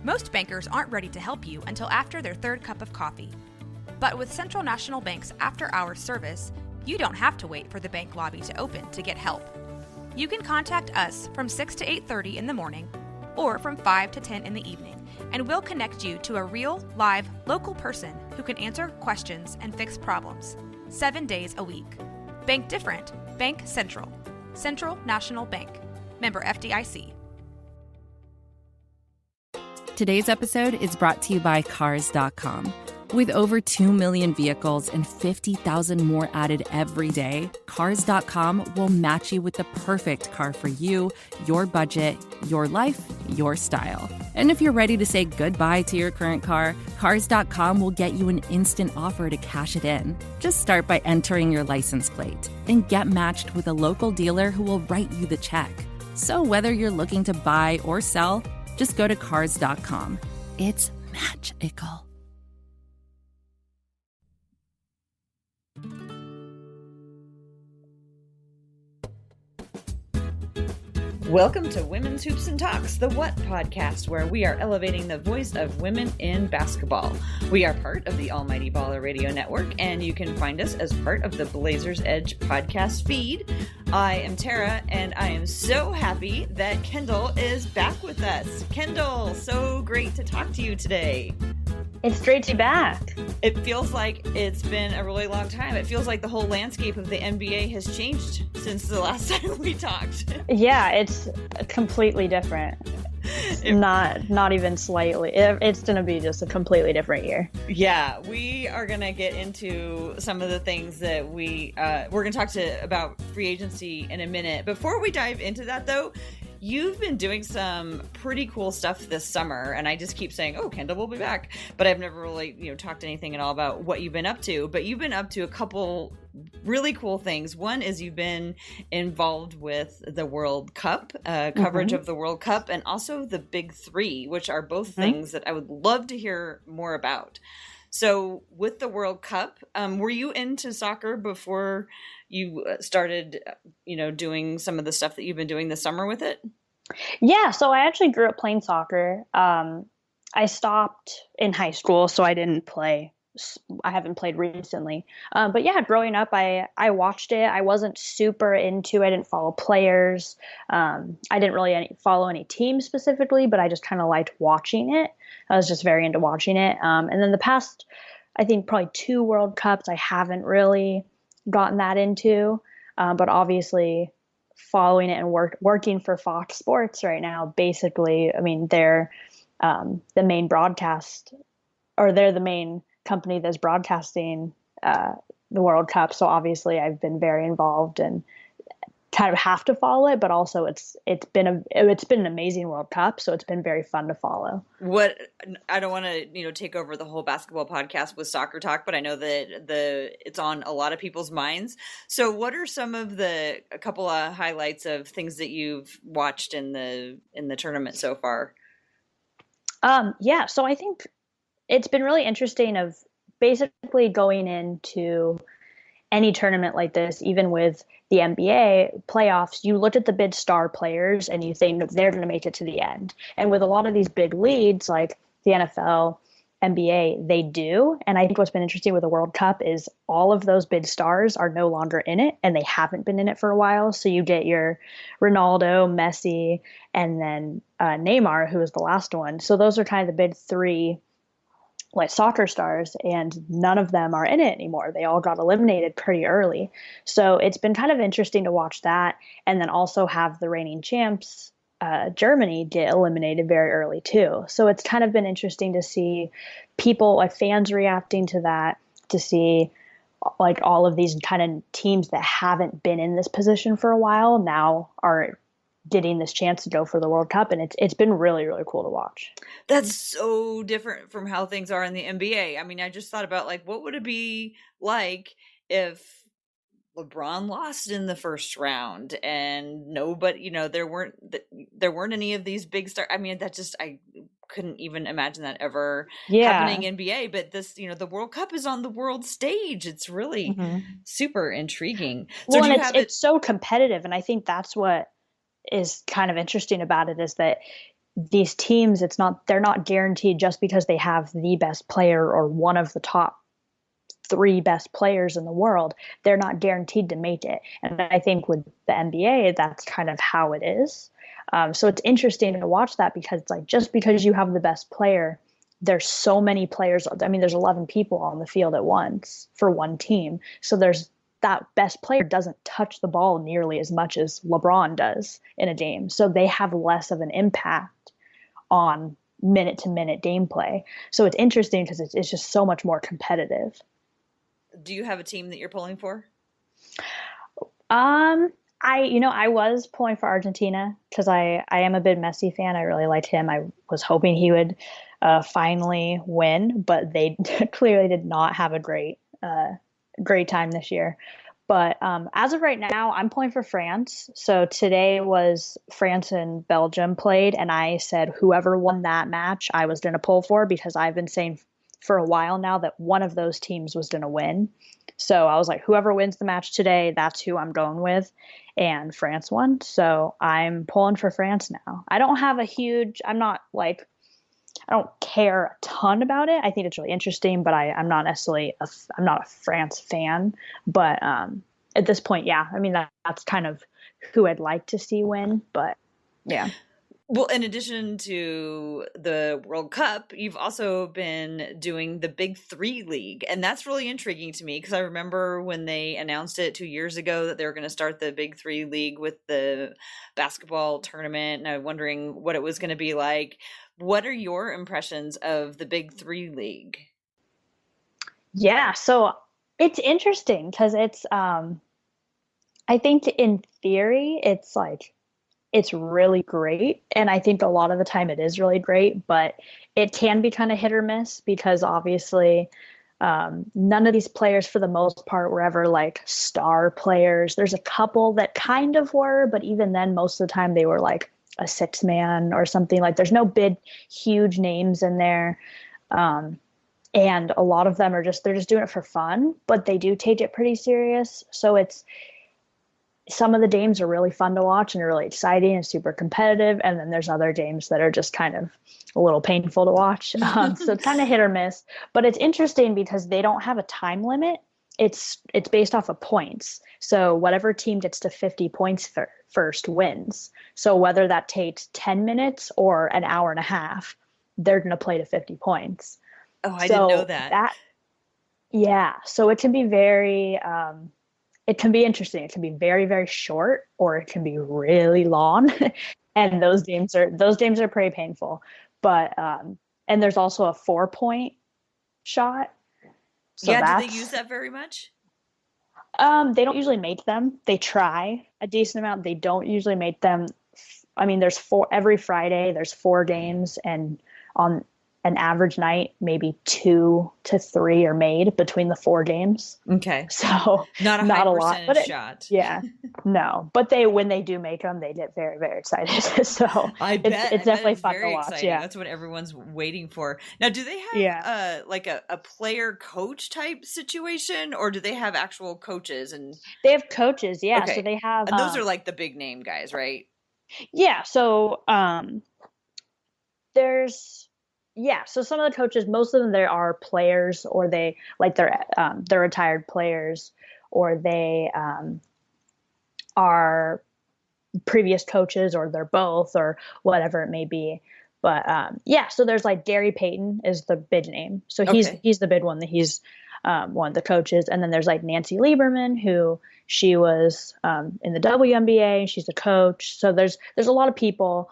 Most bankers aren't ready to help you until after their third cup of coffee. But with Central National Bank's after-hours service, you don't have to wait for the bank lobby to open to get help. You can contact us from 6 to 8:30 in the morning or from 5 to 10 in the evening, and we'll connect you to a real, live, local person who can answer questions and fix problems 7 days a week. Bank different. Bank Central. Central National Bank. Member FDIC. Today's episode is brought to you by Cars.com. With over 2 million vehicles and 50,000 more added every day, Cars.com will match you with the perfect car for you, your budget, your life, your style. And if you're ready to say goodbye to your current car, Cars.com will get you an instant offer to cash it in. Just start by entering your license plate and get matched with a local dealer who will write you the check. So whether you're looking to buy or sell, just go to Cars.com. It's magical. Welcome to Women's Hoops and Talks, the What podcast, where we are elevating the voice of women in basketball. We are part of the Almighty Baller Radio Network, and you can find us as part of the Blazers Edge podcast feed. I am Tara, and I am so happy that Kendyl is back with us. Kendyl, so great to talk to you today. It's great to be back. It feels like it's been a really long time. It feels like the whole landscape of the NBA has changed since the last time we talked. Yeah, it's completely different. Not even slightly. It's going to be just a completely different year. Yeah, we are going to get into some of the things that we're going to talk about free agency in a minute. Before we dive into that, though, you've been doing some pretty cool stuff this summer, and I just keep saying, oh, Kendyl will be back, but I've never really, talked anything at all about what you've been up to. But you've been up to a couple really cool things. One is you've been involved with the World Cup, coverage of the World Cup, and also the Big Three, which are both things that I would love to hear more about. So with the World Cup, were you into soccer before you started, doing some of the stuff that you've been doing this summer with it? Yeah, so I actually grew up playing soccer. I stopped in high school, so I didn't play. I haven't played recently. But yeah, growing up, I watched it. I wasn't super into it. I didn't follow players. I didn't really follow any teams specifically, but I just kind of liked watching it. I was just very into watching it. And then the past, I think probably 2 World Cups, I haven't really gotten that into. But obviously following it and working for Fox Sports right now, basically, I mean, they're the main broadcast, or they're the main company that's broadcasting the World Cup. So obviously I've been very involved and kind of have to follow it, but also it's been an amazing World Cup, so it's been very fun to follow. I don't want to take over the whole basketball podcast with soccer talk, but I know that it's on a lot of people's minds. So what are some of a couple of highlights of things that you've watched in the tournament so far? Yeah, so I think it's been really interesting of basically going into any tournament like this, even with the NBA playoffs, you look at the big star players and you think they're going to make it to the end. And with a lot of these big leagues like the NFL, NBA, they do. And I think what's been interesting with the World Cup is all of those big stars are no longer in it, and they haven't been in it for a while. So you get your Ronaldo, Messi, and then Neymar, who was the last one. So those are kind of the big 3 like soccer stars, and none of them are in it anymore. They all got eliminated pretty early. So it's been kind of interesting to watch that. And then also have the reigning champs, Germany, get eliminated very early too. So it's kind of been interesting to see people, like fans, reacting to that, to see like all of these kind of teams that haven't been in this position for a while now are getting this chance to go for the World Cup, and it's been really, really cool to watch. That's so different from how things are in the NBA. I mean, I just thought about like, what would it be like if LeBron lost in the first round and nobody, there weren't any of these big stars. I mean, I couldn't even imagine that ever happening in NBA. But this, the World Cup is on the world stage. It's really super intriguing. So well, it's so competitive, and I think that's what is kind of interesting about it, is that these teams, they're not guaranteed just because they have the best player or one of the top three best players in the world. They're not guaranteed to make it. And I think with the NBA, that's kind of how it is. So it's interesting to watch that because it's like, just because you have the best player, there's so many players. I mean, there's 11 people on the field at once for one team. So that best player doesn't touch the ball nearly as much as LeBron does in a game. So they have less of an impact on minute to minute gameplay. So it's interesting because it's just so much more competitive. Do you have a team that you're pulling for? I was pulling for Argentina because I am a big Messi fan. I really liked him. I was hoping he would finally win, but they clearly did not have a great time this year. But as of right now, I'm pulling for France. So today was France and Belgium played, and I said whoever won that match, I was going to pull for, because I've been saying for a while now that one of those teams was going to win. So I was like, whoever wins the match today, that's who I'm going with. And France won. So I'm pulling for France now. I don't care a ton about it. I think it's really interesting, but I'm not necessarily I'm not a France fan. But at this point, yeah, I mean, that's kind of who I'd like to see win. But yeah. Well, in addition to the World Cup, you've also been doing the Big Three League. And that's really intriguing to me because I remember when they announced it 2 years ago that they were going to start the Big Three League with the basketball tournament. And I'm wondering what it was going to be like. What are your impressions of the Big Three League? Yeah, so it's interesting because it's, I think in theory, it's really great. And I think a lot of the time it is really great, but it can be kind of hit or miss because obviously none of these players for the most part were ever like star players. There's a couple that kind of were, but even then most of the time they were like a 6-man or something. Like there's no big, huge names in there. And a lot of them they're just doing it for fun, but they do take it pretty serious. So some of the games are really fun to watch and are really exciting and super competitive. And then there's other games that are just kind of a little painful to watch. So it's kind of hit or miss, but it's interesting because they don't have a time limit. It's based off of points. So whatever team gets to 50 points first wins. So whether that takes 10 minutes or an hour and a half, they're going to play to 50 points. Oh, I didn't know that. Yeah. So it can be it can be interesting. It can be very, very short, or it can be really long. And those games are pretty painful. But and there's also a 4-point shot. So yeah, do they use that very much? They don't usually make them. They try a decent amount. They don't usually make them. I mean, every Friday, there's 4 games, and on an average night, maybe 2 to 3 are made between the 4 games. Okay. So not a lot, but shot. Yeah, no, but when they do make them, they get very, very excited. So I bet it's definitely fun to watch. Exciting. Yeah, that's what everyone's waiting for. Now, do they have like a player coach type situation, or do they have actual coaches? And they have coaches. Yeah, okay. So they have, and those are like the big name guys, right? Yeah. So so some of the coaches, most of them, there are players, or they're retired players, or they are previous coaches, or they're both, or whatever it may be. But so there's like Gary Payton is the big name. So he's the big one, that he's one of the coaches. And then there's like Nancy Lieberman, who she was in the WNBA. She's a coach. So there's a lot of people.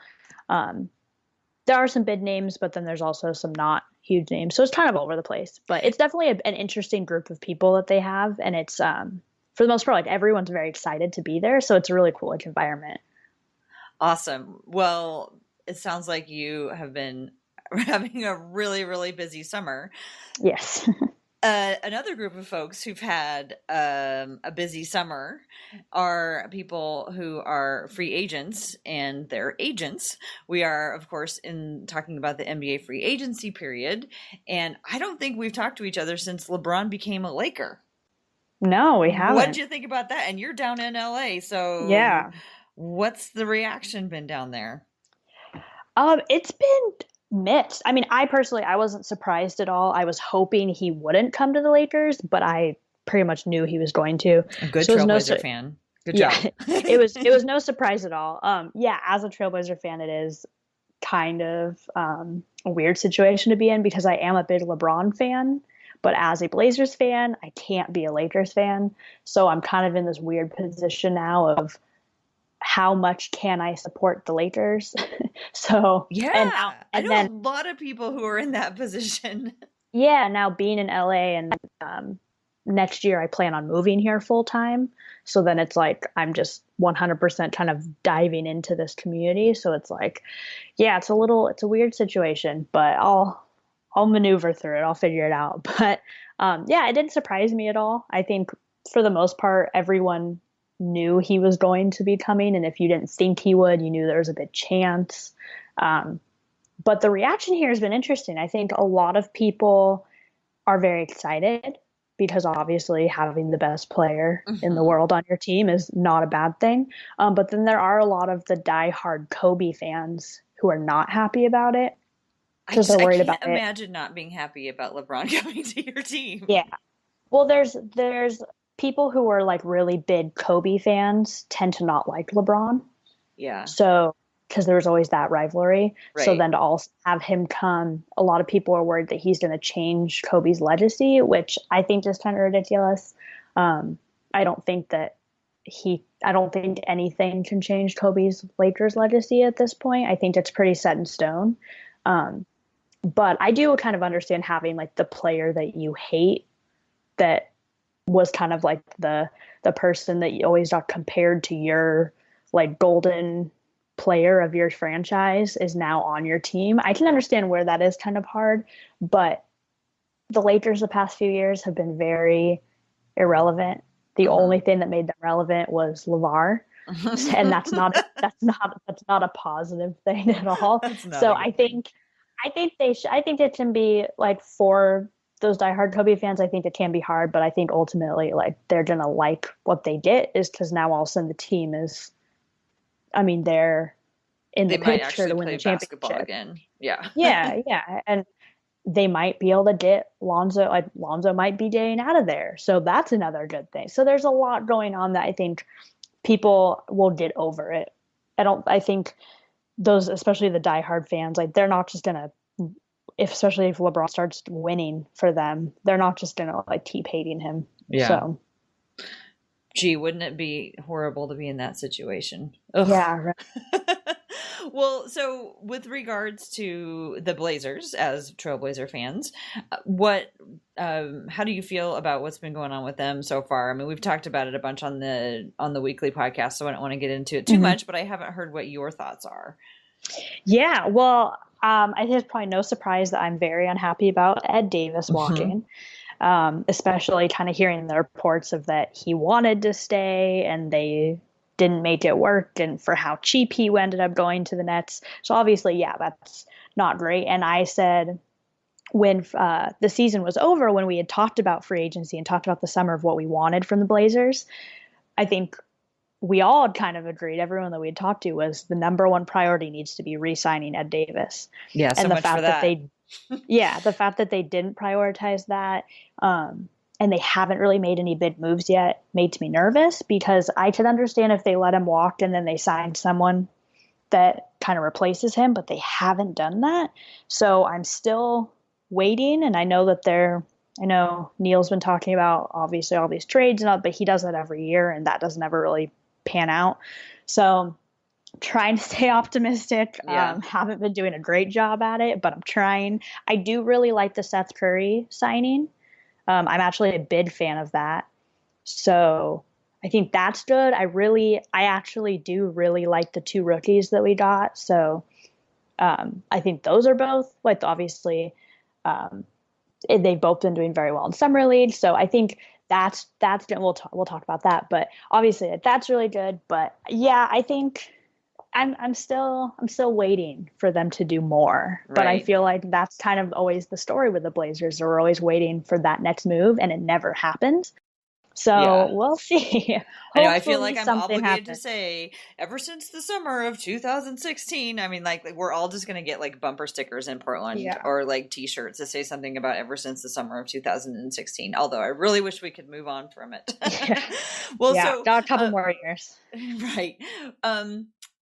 There are some big names, but then there's also some not huge names. So it's kind of all over the place. But it's definitely an interesting group of people that they have. And it's, for the most part, like everyone's very excited to be there. So it's a really cool environment. Awesome. Well, it sounds like you have been having a really, really busy summer. Yes. Another group of folks who've had a busy summer are people who are free agents and their agents. We are, of course, talking about the NBA free agency period. And I don't think we've talked to each other since LeBron became a Laker. No, we haven't. What did you think about that? And you're down in LA. So yeah, what's the reaction been down there? It's been mixed. I mean, I wasn't surprised at all. I was hoping he wouldn't come to the Lakers, but I pretty much knew he was going to. A good So Trailblazer fan. Good job. It was no surprise at all. As a Trailblazer fan, it is kind of a weird situation to be in because I am a big LeBron fan, but as a Blazers fan, I can't be a Lakers fan. So I'm kind of in this weird position now of how much can I support the Lakers? So yeah, I know a lot of people who are in that position. Yeah, now being in LA and next year I plan on moving here full time. So then it's like I'm just 100% kind of diving into this community. So it's like, yeah, it's a weird situation, but I'll maneuver through it. I'll figure it out. But it didn't surprise me at all. I think for the most part, everyone knew he was going to be coming, and if you didn't think he would, you knew there was a good chance. But the reaction here has been interesting. I think a lot of people are very excited because obviously having the best player in the world on your team is not a bad thing. But then there are a lot of the diehard Kobe fans who are not happy about it because they're worried about it. I can't imagine not being happy about LeBron coming to your team. Yeah. Well, there's people who are like really big Kobe fans tend to not like LeBron. Yeah. So, because there was always that rivalry. Right. So then to also have him come, a lot of people are worried that he's going to change Kobe's legacy, which I think is kind of ridiculous. I don't think anything can change Kobe's Lakers legacy at this point. I think it's pretty set in stone. But I do kind of understand having like the player that you hate that was kind of like the person that you always got compared to your like golden player of your franchise is now on your team. I can understand where that is kind of hard, but the Lakers the past few years have been very irrelevant. The only thing that made them relevant was LeVar. And that's not a positive thing at all. So I think it can be like for those diehard Kobe fans, I think it can be hard, but I think ultimately like they're going to like what they get is because now all of a sudden the team is, I mean, they're in the picture to win the championship again. Yeah. Yeah. And they might be able to get Lonzo, like Lonzo might be getting out of there. So that's another good thing. So there's a lot going on that I think people will get over it. I think those, especially the diehard fans, like they're not just going to, especially if LeBron starts winning for them, they're not just going to like keep hating him. Yeah. So. Gee, wouldn't it be horrible to be in that situation? Ugh. Yeah. Right. Well, so with regards to the Blazers as Trailblazer fans, how do you feel about what's been going on with them so far? I mean, we've talked about it a bunch on the weekly podcast, so I don't want to get into it too much, but I haven't heard what your thoughts are. Yeah, well, I think it's probably no surprise that I'm very unhappy about Ed Davis walking, especially kind of hearing the reports of that he wanted to stay and they didn't make it work and for how cheap he ended up going to the Nets. So obviously, yeah, that's not great. And I said when the season was over, when we had talked about free agency and talked about the summer of what we wanted from the Blazers, I think we all had kind of agreed, everyone that we had talked to, was the number one priority needs to be re-signing Ed Davis. Yeah, so and the much fact for that. The fact that they didn't prioritize that, and they haven't really made any big moves yet, made me nervous because I could understand if they let him walk and then they signed someone that kind of replaces him, but they haven't done that. So I'm still waiting, and I know Neil's been talking about obviously all these trades and all, but he does that every year and that doesn't ever really pan out. So trying to stay optimistic. Yeah. Haven't been doing a great job at it, but I'm trying. I do really like the Seth Curry signing. I'm actually a big fan of that. So I think that's good. I actually do really like the two rookies that we got. So I think those are both, like, obviously they've both been doing very well in summer league. So I think that's good. We'll talk about that, but obviously that's really good. But yeah, I think I'm still waiting for them to do more, but I feel like that's kind of always the story with the Blazers. They're always waiting for that next move and it never happens. So we'll see. I know. I feel Hopefully like I'm something obligated to happens. say, ever since the summer of 2016, I mean, like we're all just going to get like bumper stickers in Portland Yeah. or like T-shirts that say something about ever since the summer of 2016. Although I really wish we could move on from it. Yeah. Well, Yeah, so got a couple more years. right.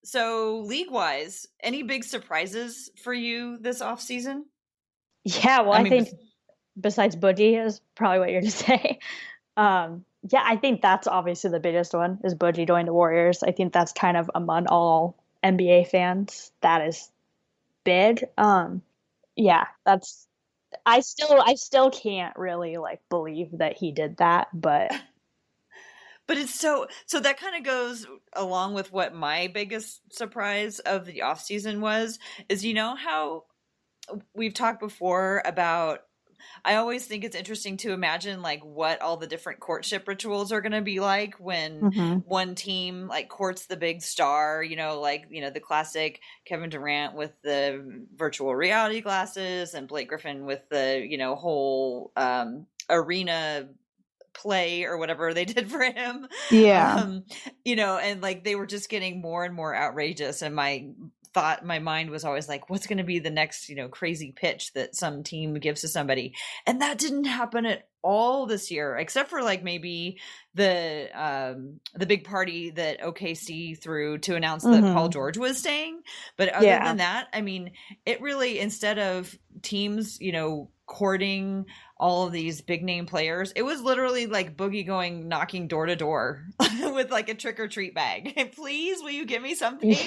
So league-wise, any big surprises for you this off season? Yeah, well, I think besides Boogie is probably what you're to say. Yeah, I think that's obviously the biggest one is Boogie going to Warriors. I think that's kind of among all NBA fans. That is big. Yeah, that's I still can't really like believe that he did that, but it's so that kind of goes along with what my biggest surprise of the offseason was, is how we've talked before about, I always think it's interesting to imagine like what all the different courtship rituals are going to be like when one team like courts the big star, the classic Kevin Durant with the virtual reality glasses and Blake Griffin with the, whole arena play or whatever they did for him. yeah. And like they were just getting more and more outrageous, and my mind was always like, what's going to be the next, crazy pitch that some team gives to somebody? And that didn't happen at all this year, except for like maybe the big party that OKC threw to announce that Paul George was staying. But other than that, I mean, it really, instead of teams, courting all of these big name players, it was literally like Boogie knocking door to door with like a trick or treat bag. Please, will you give me something?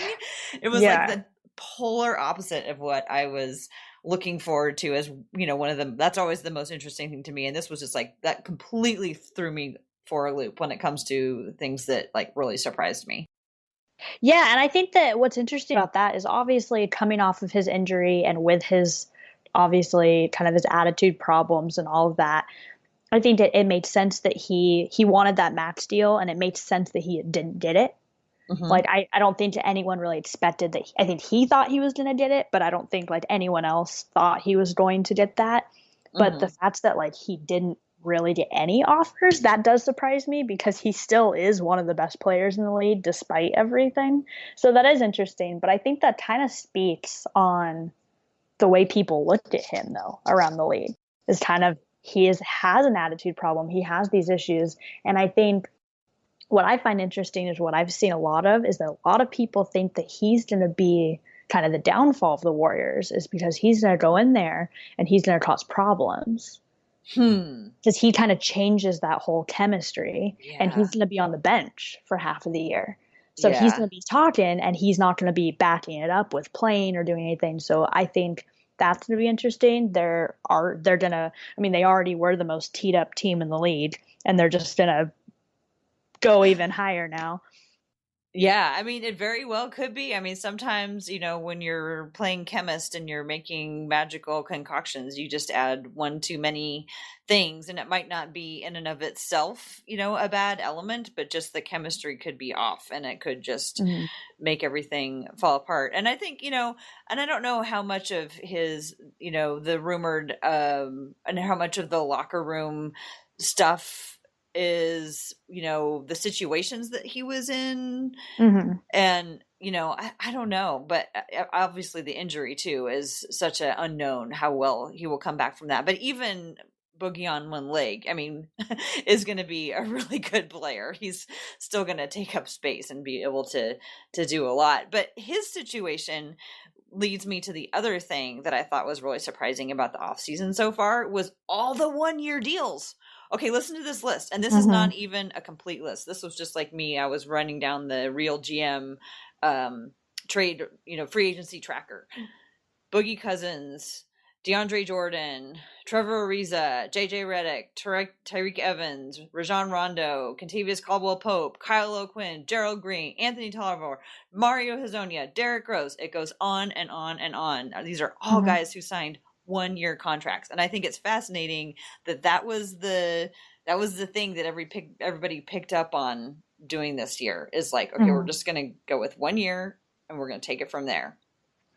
It was like the polar opposite of what I was looking forward to as, one of them. That's always the most interesting thing to me. And this was just like, that completely threw me for a loop when it comes to things that like really surprised me. Yeah. And I think that what's interesting about that is obviously coming off of his injury and with his, obviously kind of his attitude problems and all of that, I think that it made sense that he wanted that max deal, and it made sense that he didn't get it. Like, I don't think anyone really expected that. I think he thought he was going to get it, but I don't think like anyone else thought he was going to get that. But the fact that like he didn't really get any offers, that does surprise me, because he still is one of the best players in the league despite everything. So that is interesting. But I think that kind of speaks on the way people looked at him, though, around the league, is kind of has an attitude problem. He has these issues. And I think what I find interesting is what I've seen a lot of is that a lot of people think that he's going to be kind of the downfall of the Warriors, is because he's going to go in there and he's going to cause problems. Because he kind of changes that whole chemistry, and he's going to be on the bench for half of the year. So he's going to be talking, and he's not going to be backing it up with playing or doing anything. So I think that's going to be interesting. They're going to, I mean, they already were the most teed up team in the league, and they're just going to go even higher now. Yeah, I mean, it very well could be. I mean, sometimes, when you're playing chemist and you're making magical concoctions, you just add one too many things, and it might not be in and of itself, a bad element, but just the chemistry could be off, and it could just make everything fall apart. And I think, and I don't know how much of his, the rumored, and how much of the locker room stuff is, the situations that he was in. And, I don't know, but obviously the injury too is such an unknown how well he will come back from that. But even Boogie on one leg, I mean, is going to be a really good player. He's still going to take up space and be able to do a lot. But his situation leads me to the other thing that I thought was really surprising about the offseason so far was all the 1-year deals. Okay, listen to this list. And this is not even a complete list. This was just like me. I was running down the Real GM trade, free agency tracker. Boogie Cousins, DeAndre Jordan, Trevor Ariza, JJ Reddick, Tyreek Evans, Rajon Rondo, Kentavious Caldwell-Pope, Kyle O'Quinn, Gerald Green, Anthony Tolliver, Mario Hezonja, Derrick Rose. It goes on and on and on. These are all guys who signed 1-year contracts. And I think it's fascinating that was the thing that everybody picked up on doing this year, is like, okay, we're just going to go with 1 year and we're going to take it from there.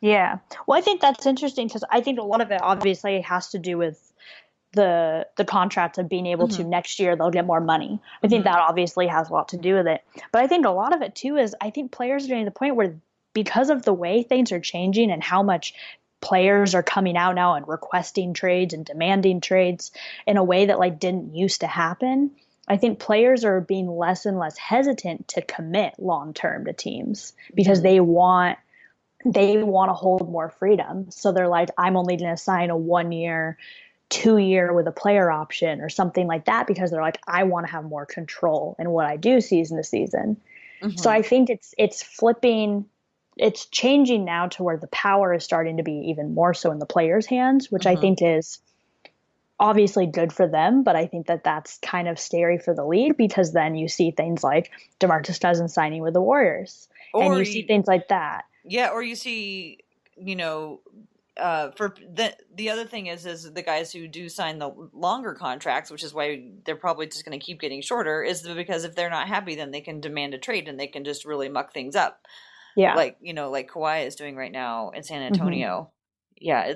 Yeah. Well, I think that's interesting, because I think a lot of it obviously has to do with the contract of being able to next year they'll get more money. I think that obviously has a lot to do with it. But I think a lot of it too is I think players are getting to the point where because of the way things are changing and how much players are coming out now and requesting trades and demanding trades in a way that like didn't used to happen, I think players are being less and less hesitant to commit long term to teams because they want to hold more freedom. So they're like, I'm only going to sign a 1 year, 2 year with a player option or something like that because they're like, I want to have more control in what I do season to season. So I think it's flipping. It's changing now to where the power is starting to be even more so in the players' hands, which I think is obviously good for them. But I think that that's kind of scary for the league because then you see things like DeMarcus Cousins signing with the Warriors, and you see things like that. Yeah, or you see, for the other thing is the guys who do sign the longer contracts, which is why they're probably just going to keep getting shorter, is because if they're not happy, then they can demand a trade and they can just really muck things up. Yeah, like Kawhi is doing right now in San Antonio. Yeah,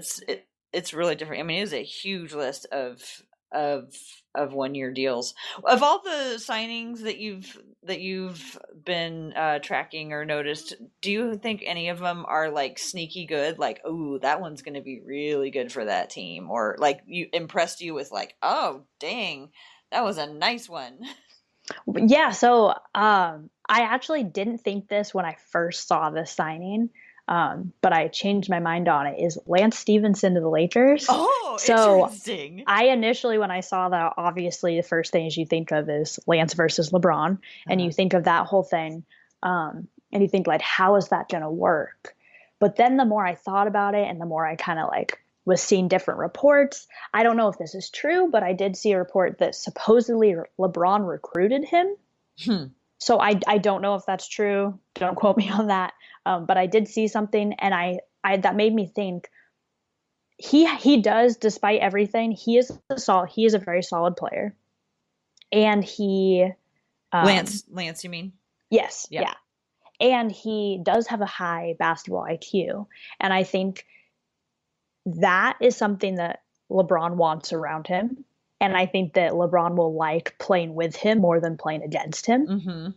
it's really different. I mean, it is a huge list of 1 year deals. Of all the signings that you've been tracking or noticed, do you think any of them are like sneaky good? Like, oh, that one's going to be really good for that team, or like you impressed you with like, oh, dang, that was a nice one. Yeah. So I actually didn't think this when I first saw this signing. But I changed my mind on it, is Lance Stevenson to the Lakers. Oh, so interesting. I initially, when I saw that, obviously the first things you think of is Lance versus LeBron. And you think of that whole thing. And you think like, how is that going to work? But then the more I thought about it and the more I kind of like was seeing different reports, I don't know if this is true, but I did see a report that supposedly LeBron recruited him. So I don't know if that's true. Don't quote me on that. But I did see something, and I that made me think he does, despite everything, he is a very solid player, and he Lance, you mean? Yes, yeah, and he does have a high basketball IQ, and I think that is something that LeBron wants around him, and I think that LeBron will like playing with him more than playing against him,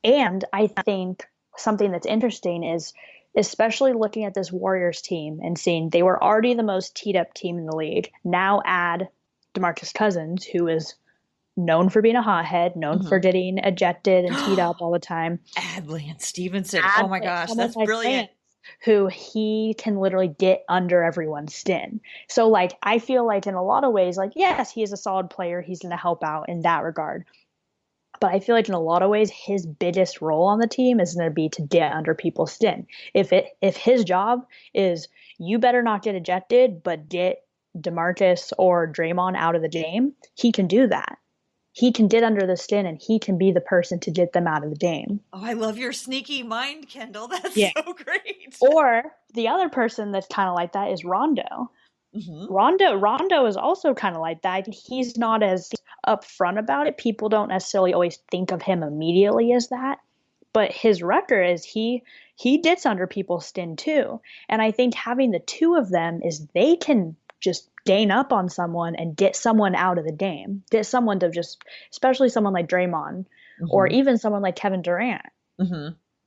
and I think something that's interesting is, especially looking at this Warriors team and seeing they were already the most teed up team in the league. Now add DeMarcus Cousins, who is known for being a hothead, known for getting ejected and teed up all the time. Add Lance Stevenson. Oh my gosh, that's brilliant. Who he can literally get under everyone's skin. So like, I feel like in a lot of ways, like, yes, he is a solid player. He's going to help out in that regard. But I feel like in a lot of ways, his biggest role on the team is going to be to get under people's skin. If his job is, you better not get ejected, but get DeMarcus or Draymond out of the game, he can do that. He can get under the skin and he can be the person to get them out of the game. Oh, I love your sneaky mind, Kendyl. That's so great. Or the other person that's kind of like that is Rondo. Rondo is also kind of like that. He's not as upfront about it. People don't necessarily always think of him immediately as that, but his record is he gets under people's skin too. And I think having the two of them is they can just gain up on someone and get someone out of the game, get someone to just, especially someone like Draymond or even someone like Kevin Durant,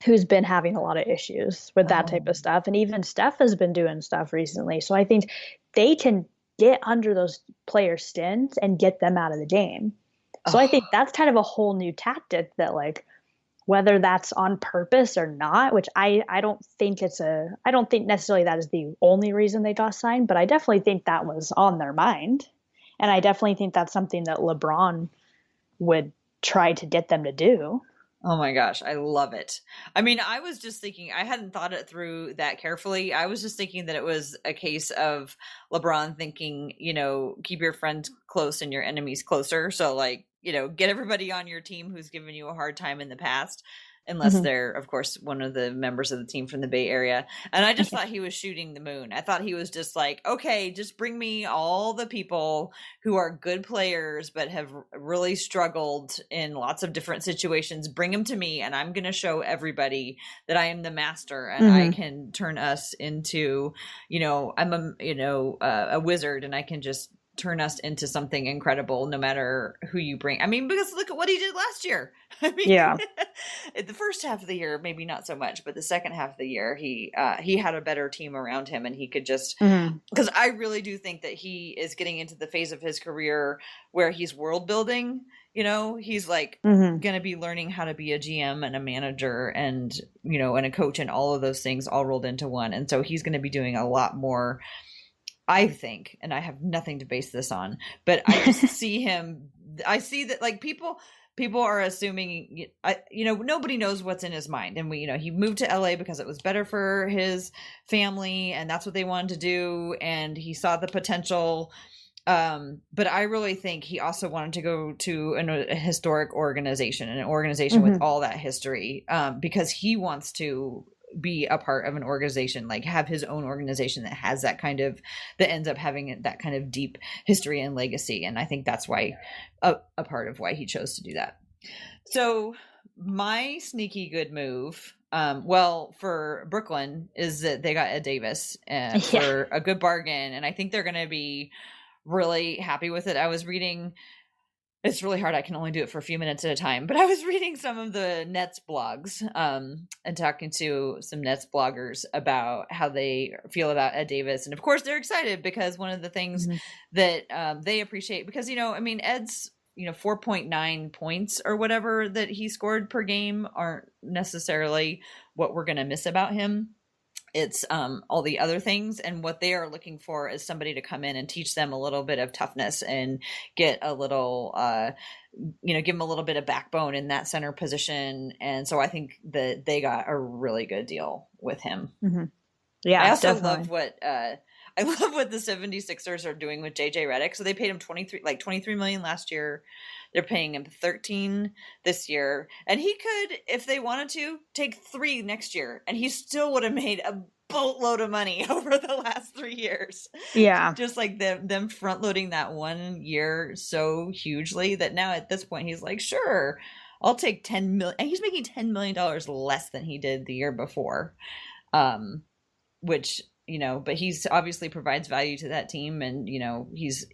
who's been having a lot of issues with that type of stuff. And even Steph has been doing stuff recently. So I think they can get under those players' skins and get them out of the game. So I think that's kind of a whole new tactic that, like, whether that's on purpose or not, which I don't think necessarily that is the only reason they got signed, but I definitely think that was on their mind. And I definitely think that's something that LeBron would try to get them to do. Oh my gosh, I love it. I mean, I was just thinking, I hadn't thought it through that carefully. I was just thinking that it was a case of LeBron thinking, keep your friends close and your enemies closer. So like, get everybody on your team who's given you a hard time in the past, unless they're, of course, one of the members of the team from the Bay Area. And I just thought he was shooting the moon. I thought he was just like, okay, just bring me all the people who are good players, but have really struggled in lots of different situations. Bring them to me, and I'm going to show everybody that I am the master, and I can turn us into, I'm a wizard, and I can just turn us into something incredible no matter who you bring. I mean, because look at what he did last year. I mean, yeah. The first half of the year, maybe not so much, but the second half of the year, he had a better team around him, and he could just, because I really do think that he is getting into the phase of his career where he's world building. You know, he's like going to be learning how to be a GM and a manager and, you know, and a coach and all of those things all rolled into one. And so he's going to be doing a lot more, I think, and I have nothing to base this on, but I just see him. I see that like people are assuming, you know, nobody knows what's in his mind. And he moved to LA because it was better for his family and that's what they wanted to do. And he saw the potential. But I really think he also wanted to go to a historic organization, an organization with all that history, because he wants to be a part of an organization, like have his own organization that has that ends up having that kind of deep history and legacy. And I think that's why a part of why he chose to do that. So my sneaky good move, for Brooklyn, is that they got Ed Davis for a good bargain. And I think they're going to be really happy with it. I was reading, it's really hard. I can only do it for a few minutes at a time, but I was reading some of the Nets blogs and talking to some Nets bloggers about how they feel about Ed Davis. And of course they're excited because one of the things that they appreciate, because, Ed's, 4.9 points or whatever that he scored per game aren't necessarily what we're going to miss about him. It's all the other things, and what they are looking for is somebody to come in and teach them a little bit of toughness and get a little, give them a little bit of backbone in that center position. And so I think that they got a really good deal with him. Yeah, I also love what the 76ers are doing with JJ Reddick. So they paid him 23 million last year. They're paying him 13 this year. And he could, if they wanted to, take 3 next year. And he still would have made a boatload of money over the last 3 years. Yeah. Just like them front loading that 1 year so hugely that now at this point he's like, sure, I'll take 10 million. And he's making $10 million less than he did the year before. Which, but he's obviously provides value to that team, and he's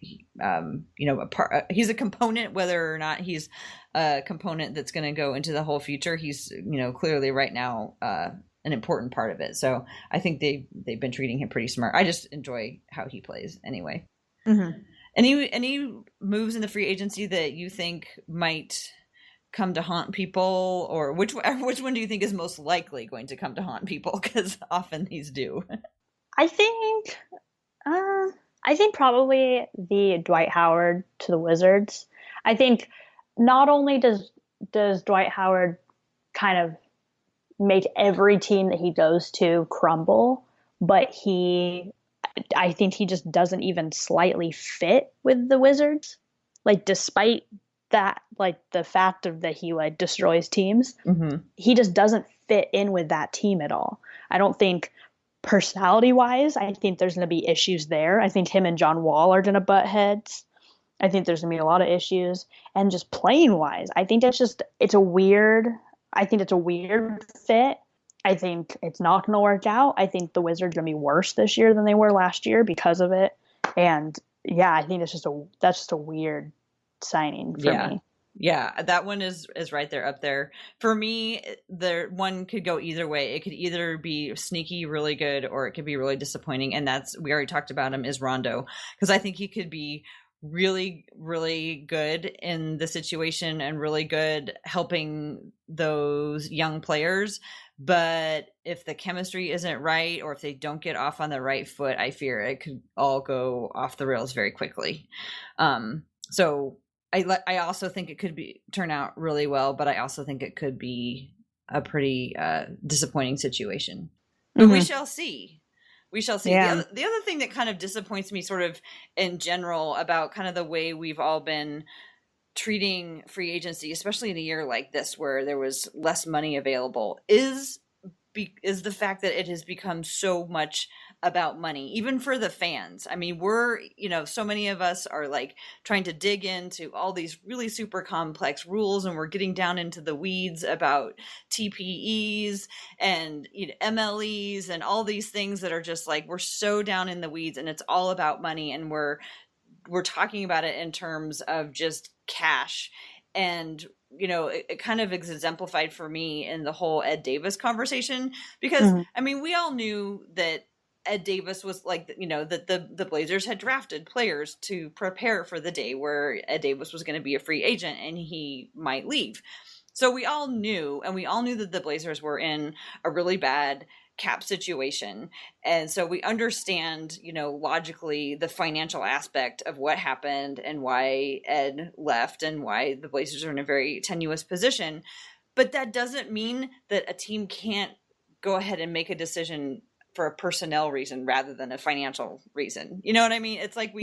he's a component, whether or not he's a component that's going to go into the whole future. He's clearly right now an important part of it. So I think they've been treating him pretty smart. I just enjoy how he plays anyway. Any moves in the free agency that you think might come to haunt people, or which one do you think is most likely going to come to haunt people? Because often these do. I think probably the Dwight Howard to the Wizards. I think not only does Dwight Howard kind of make every team that he goes to crumble, but I think he just doesn't even slightly fit with the Wizards. Like, despite that, like the fact of that he like destroys teams, he just doesn't fit in with that team at all. I don't think personality wise, I think there's going to be issues there. I think him and John Wall are going to butt heads. I think there's going to be a lot of issues. And just playing wise, I think it's a weird fit. I think it's not going to work out. I think the Wizards are going to be worse this year than they were last year because of it. And yeah, I think that's just a weird signing for me. Yeah, that one is right there up there. For me, the one could go either way. It could either be sneaky, really good, or it could be really disappointing. And we already talked about him, is Rondo. Because I think he could be really, really good in the situation and really good helping those young players. But if the chemistry isn't right, or if they don't get off on the right foot, I fear it could all go off the rails very quickly. So I also think it could turn out really well, but I also think it could be a pretty disappointing situation. But we shall see. We shall see. Yeah. The other thing that kind of disappoints me sort of in general about kind of the way we've all been treating free agency, especially in a year like this where there was less money available, is the fact that it has become so much about money, even for the fans. I mean, we're, so many of us are like trying to dig into all these really super complex rules, and we're getting down into the weeds about TPEs and MLEs and all these things that are just like, we're so down in the weeds, and it's all about money, and we're we're talking about it in terms of just cash. And, you know, it kind of exemplified for me in the whole Ed Davis conversation, because, I mean, we all knew that Ed Davis was like, you know, that the Blazers had drafted players to prepare for the day where Ed Davis was going to be a free agent and he might leave. So we all knew, and we all knew that the Blazers were in a really bad cap situation. And so we understand, you know, logically the financial aspect of what happened and why Ed left and why the Blazers are in a very tenuous position. But that doesn't mean that a team can't go ahead and make a decision for a personnel reason rather than a financial reason. You know what I mean? It's like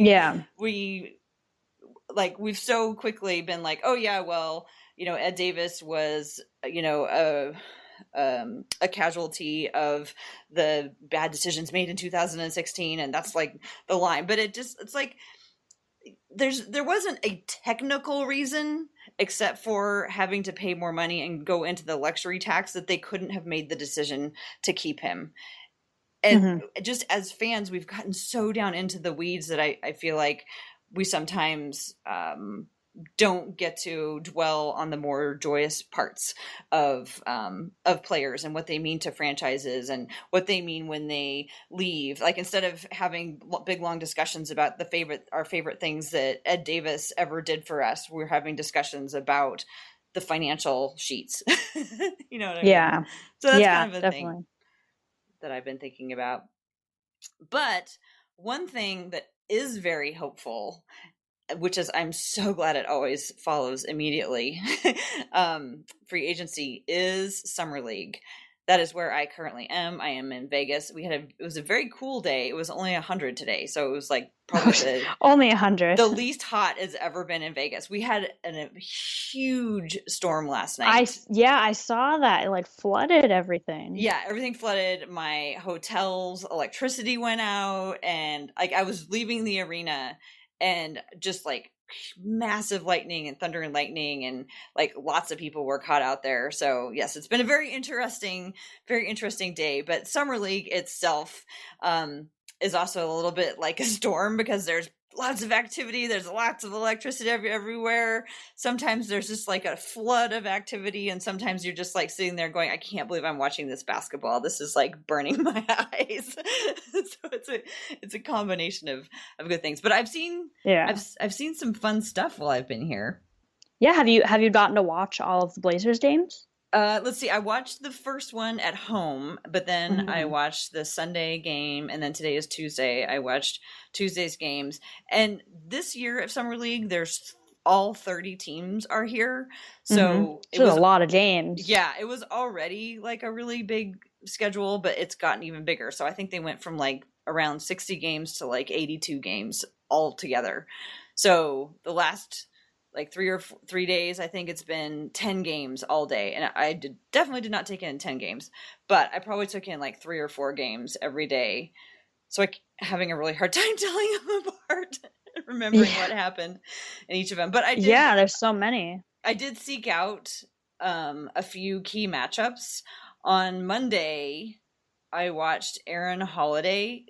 we've so quickly been like, oh yeah, well, you know, Ed Davis was, you know, a casualty of the bad decisions made in 2016, and that's like the line. But it's like there wasn't a technical reason except for having to pay more money and go into the luxury tax that they couldn't have made the decision to keep him. And just as fans, we've gotten so down into the weeds that I feel like we sometimes don't get to dwell on the more joyous parts of players and what they mean to franchises and what they mean when they leave. Like, instead of having big long discussions about our favorite things that Ed Davis ever did for us, we're having discussions about the financial sheets. You know what I mean? So that's kind of a thing that I've been thinking about. But one thing that is very hopeful, which is, I'm so glad it always follows immediately, free agency, is Summer League. That is where I currently am. I am in Vegas. It was a very cool day. It was only 100 today. So it was like probably only 100. The least hot it's ever been in Vegas. We had a huge storm last night. I saw that. It like flooded everything. Yeah, everything flooded. My hotel's electricity went out, and like I was leaving the arena and just like massive lightning and thunder and lightning, and like lots of people were caught out there. So yes, it's been a very interesting day. But Summer League itself is also a little bit like a storm, because there's lots of activity. There's lots of electricity everywhere. Sometimes there's just like a flood of activity, and sometimes you're just like sitting there going, I can't believe I'm watching this basketball. This is like burning my eyes. So it's a combination of good things. But I've seen some fun stuff while I've been here. Yeah, have you gotten to watch all of the Blazers games? Let's see. I watched the first one at home, but then I watched the Sunday game, and then today is Tuesday. I watched Tuesday's games. And this year of Summer League, there's all 30 teams are here. So it was a lot of games. Yeah, it was already like a really big schedule, but it's gotten even bigger. So I think they went from like around 60 games to like 82 games all together. So the last like 3 days, I think it's been 10 games all day. And I definitely did not take in 10 games, but I probably took in like 3 or 4 games every day. So having a really hard time telling them apart, remembering what happened in each of them. But there's so many. I did seek out a few key matchups. On Monday, I watched Aaron Holiday,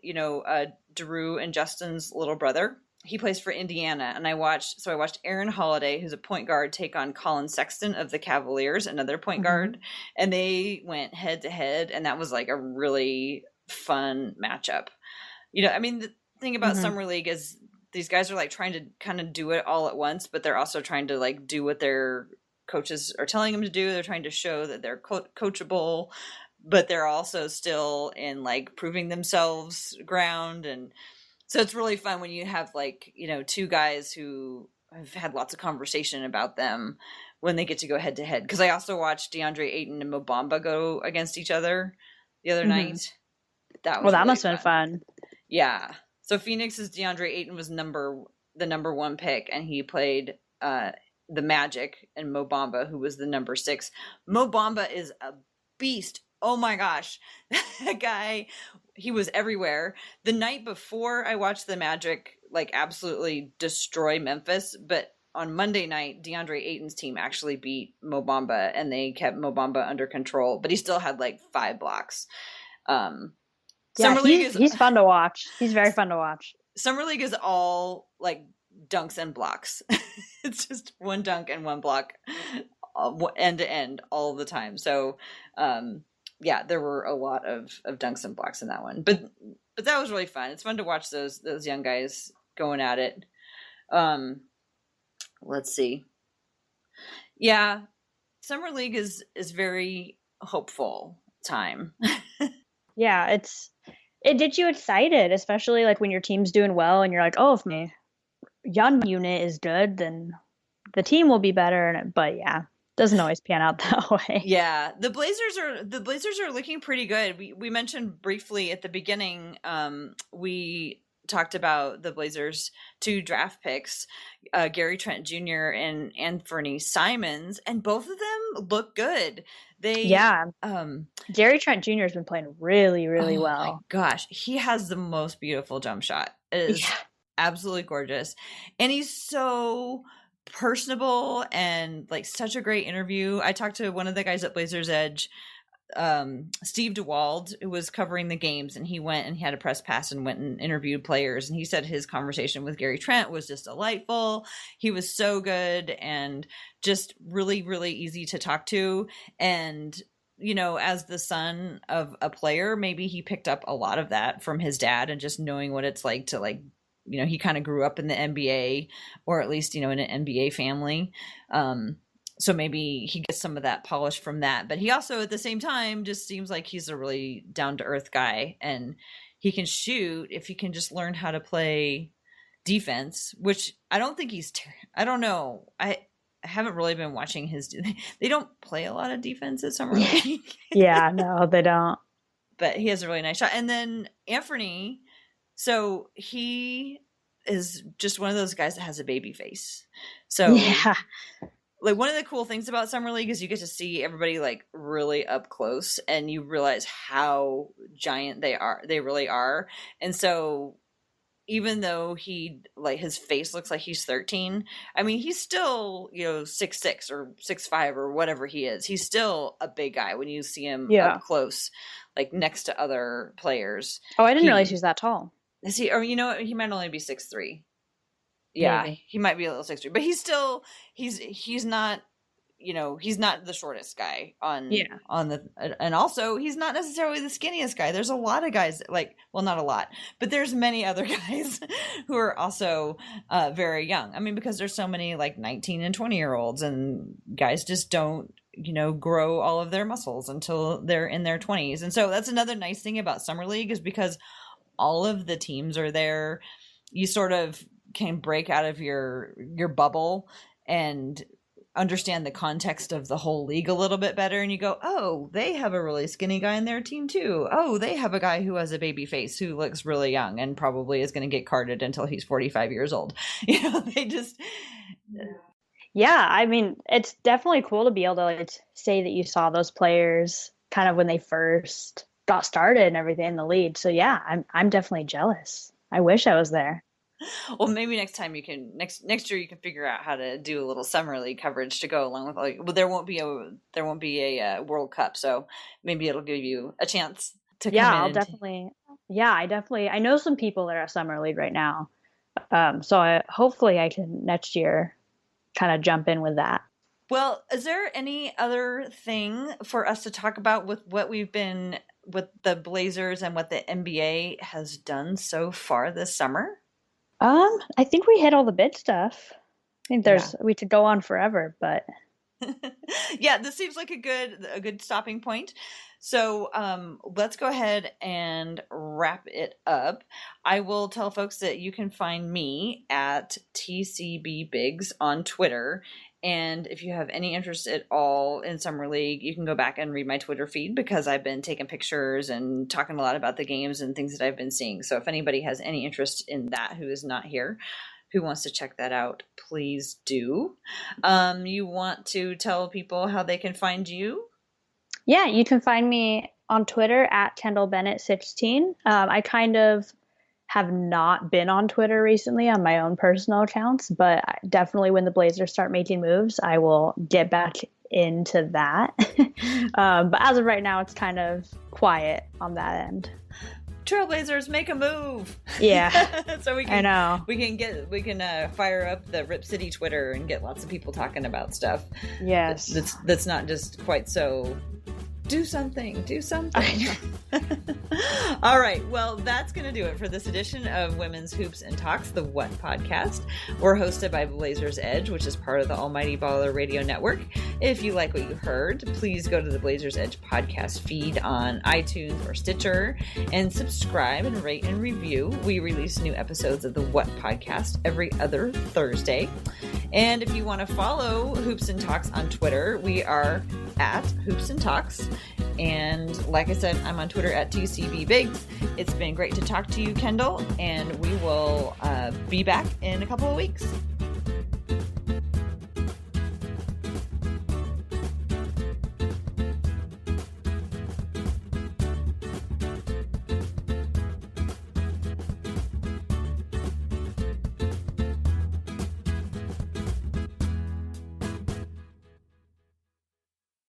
Drew and Justin's little brother. He plays for Indiana, and I watched Aaron Holiday, who's a point guard, take on Collins Sexton of the Cavaliers, another point guard, and they went head to head, and that was like a really fun matchup. The thing about Summer League is these guys are like trying to kind of do it all at once, but they're also trying to like do what their coaches are telling them to do. They're trying to show that they're coachable, but they're also still in like proving themselves ground. And so it's really fun when you have like, two guys who have had lots of conversation about them when they get to go head to head. Because I also watched DeAndre Ayton and Mo Bamba go against each other the other night. That was must have been fun. Yeah. So Phoenix's DeAndre Ayton was the number 1 pick, and he played the Magic, and Mo Bamba, who was the number 6. Mo Bamba is a beast. Oh my gosh. That guy, he was everywhere. The night before, I watched the Magic like absolutely destroy Memphis, but on Monday night, DeAndre Ayton's team actually beat Mo Bamba, and they kept Mo Bamba under control, but he still had like 5 blocks. Summer League he's fun to watch. He's very fun to watch. Summer League is all like dunks and blocks. It's just one dunk and one block, end to end all the time. So, yeah, there were a lot of dunks and blocks in that one, but that was really fun. It's fun to watch those young guys going at it. Let's see. Yeah, Summer League is very hopeful time. Yeah, it gets you excited, especially like when your team's doing well and you're like, oh, if my young unit is good, then the team will be better. But yeah, doesn't always pan out that way. Yeah, the Blazers are looking pretty good. We mentioned briefly at the beginning. We talked about the Blazers' 2 draft picks, Gary Trent Jr. and Anfernee Simons, and both of them look good. Gary Trent Jr. has been playing really, really well. Oh my gosh, he has the most beautiful jump shot. It is absolutely gorgeous, and he's so personable and like such a great interview. I talked to one of the guys at Blazers Edge, Steve DeWald, who was covering the games, and he went and he had a press pass and went and interviewed players, and he said his conversation with Gary Trent was just delightful. He was so good and just really, really easy to talk to. And you know, as the son of a player, maybe he picked up a lot of that from his dad, and just knowing what it's like to, like, you know, he kind of grew up in the NBA, or at least, you know, in an NBA family. So maybe he gets some of that polish from that. But he also, at the same time, just seems like he's a really down-to-earth guy. And he can shoot if he can just learn how to play defense, which I don't think I don't know. I haven't really been watching his... They don't play a lot of defense at Summer League. Yeah, no, they don't. But he has a really nice shot. And then Anfernee, so he is just one of those guys that has a baby face. So... yeah. Like, one of the cool things about Summer League is you get to see everybody like really up close, and you realize how giant they really are. And so even though his face looks like he's 13, I mean, he's still, you know, 6'6" or 6'5" or whatever he is. He's still a big guy when you see him up close, like next to other players. Oh, I didn't realize he was that tall. Is he? Or, you know, he might only be 6'3". Yeah, maybe. He might be a little 6'3", but he's still he's not, you know, he's not the shortest guy on the, and also he's not necessarily the skinniest guy. There's a lot of guys, like, well, not a lot, but there's many other guys who are also very young. I mean, because there's so many like 19 and 20-year-olds, and guys just don't, you know, grow all of their muscles until they're in their 20s. And so that's another nice thing about Summer League, is because all of the teams are there. You sort of can break out of your bubble and understand the context of the whole league a little bit better, and you go, oh, they have a really skinny guy in their team too. Oh, they have a guy who has a baby face who looks really young and probably is going to get carded until he's 45 years old. You know, they just... Yeah, I mean, it's definitely cool to be able to like say that you saw those players kind of when they first got started and everything in the league. So yeah, I'm definitely jealous. I wish I was there. Well, maybe next time you can next year you can figure out how to do a little Summer League coverage to go along with, like, well, there won't be a World Cup, so maybe it'll give you a chance to come in. I know some people that are at Summer League right now, so hopefully I can next year kind of jump in with that. Well, is there any other thing for us to talk about with what we've been with the Blazers and what the NBA has done so far this summer? I think we hit all the big stuff. I think we could go on forever, but yeah, this seems like a good stopping point. So let's go ahead and wrap it up. I will tell folks that you can find me at TCB Biggs on Twitter. And if you have any interest at all in Summer League, you can go back and read my Twitter feed, because I've been taking pictures and talking a lot about the games and things that I've been seeing. So if anybody has any interest in that who is not here, who wants to check that out, please do. You want to tell people how they can find you? Yeah, you can find me on Twitter at KendylBennett16. I kind of have not been on Twitter recently on my own personal accounts, but definitely when the Blazers start making moves, I will get back into that. But as of right now, it's kind of quiet on that end. Trailblazers, make a move. Yeah. So we can, I know. we can fire up the Rip City Twitter and get lots of people talking about stuff. Yes. That's not just quite so. Do something. All right. Well, that's going to do it for this edition of Women's Hoops and Talks, the What Podcast. We're hosted by Blazers Edge, which is part of the Almighty Baller Radio Network. If you like what you heard, please go to the Blazers Edge podcast feed on iTunes or Stitcher and subscribe and rate and review. We release new episodes of the What Podcast every other Thursday. And if you want to follow Hoops and Talks on Twitter, we are at Hoops and Talks. And like I said, I'm on Twitter at TCBBiggs. It's been great to talk to you, Kendyl, and we will be back in a couple of weeks.